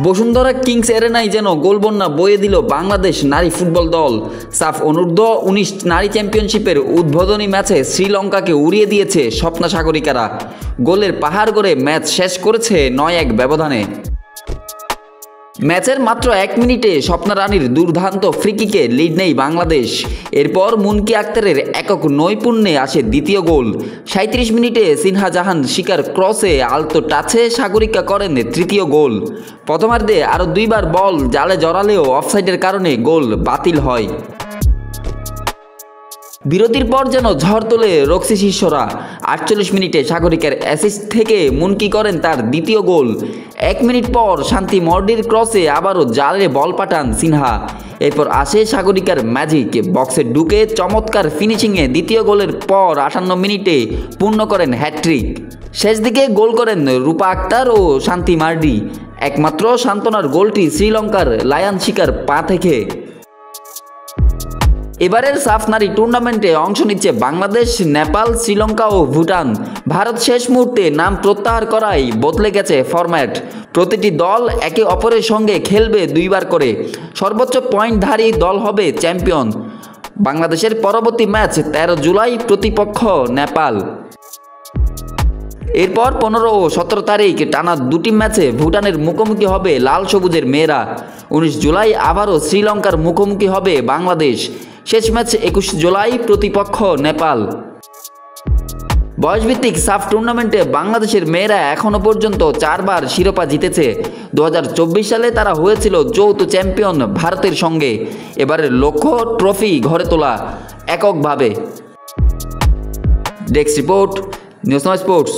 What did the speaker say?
Bashundhara Kings এরেনায় যেন গোলবন্যা বয়ে দিল বাংলাদেশ নারী ফুটবল দল। সাফ অনূর্ধ্ব-19 নারী চ্যাম্পিয়নশিপের উদ্বোধনী ম্যাচে শ্রীলঙ্কাকে উড়িয়ে দিয়েছে স্বপ্না সাগরিকারা। গোলের পাহাড় গড়ে ম্যাচ শেষ করেছে 9-1 ব্যবধানে। ম্যাচের মাত্র 1 মিনিটে স্বপ্না রানীর দুর্দান্ত ফ্রিকিকে লিড নেই বাংলাদেশ। এরপর মুনকি আক্তারের একক নৈপুণ্যে আসে দ্বিতীয় গোল। 37 মিনিটে সিনহা জাহান শিকার ক্রসে আলতো টাচে সাগরিকা করেন তৃতীয় গোল। প্রথমার্ধে আরও 2 বার বল জালে জড়ালেও অফসাইডের কারণে গোল বাতিল হয়। বিরতির পর যেন ঝড় তোলে রক্সি শিষ্যরা। 48 মিনিটে সাগরিকার অ্যাসিস্ট থেকে মুনকি করেন তার দ্বিতীয় গোল। 1 মিনিট পর শান্তি মর্ডির ক্রসে আবারও জালে বল পাঠান সিনহা। এরপর আসে সাগরিকার ম্যাজিক, বক্সে ঢুকে চমৎকার ফিনিশিংয়ে দ্বিতীয় গোলের পর 58 মিনিটে পূর্ণ করেন হ্যাটট্রিক। শেষ দিকে গোল করেন রূপা আক্তার ও শান্তি মার্ডি। একমাত্র সান্ত্বনার গোলটি শ্রীলঙ্কার লায়ন শিকার পা থেকে। এবারের সাফ নারী টুর্নামেন্টে অংশ নিচ্ছে বাংলাদেশ, নেপাল, শ্রীলঙ্কা ও ভুটান। ভারত শেষ মুহূর্তে নাম প্রত্যাহার করায় বদলে গেছে ফরম্যাট। প্রতিটি দল একে অপরের সঙ্গে খেলবে 2 বার করে। সর্বোচ্চ পয়েন্টধারী দল হবে চ্যাম্পিয়ন। বাংলাদেশের পরবর্তী ম্যাচ 13 জুলাই, প্রতিপক্ষ নেপাল। এরপর 15 ও 17 তারিখ টানা 2টি ম্যাচে ভুটানের মুখোমুখি হবে লাল সবুজের মেয়েরা। 19 জুলাই আবারও শ্রীলঙ্কার মুখোমুখি হবে বাংলাদেশ। শেষ ম্যাচ 21 জুলাই, প্রতিপক্ষ নেপাল। বয়সভিত্তিক সাফ টুর্নামেন্টে বাংলাদেশের মেয়েরা এখনও পর্যন্ত 4 বার শিরোপা জিতেছে। 2024 সালে তারা হয়েছিল যৌথ চ্যাম্পিয়ন ভারতের সঙ্গে। এবারের লক্ষ্য ট্রফি ঘরে তোলা এককভাবে। ডেস্ক রিপোর্ট, নিউজ নয় স্পোর্টস।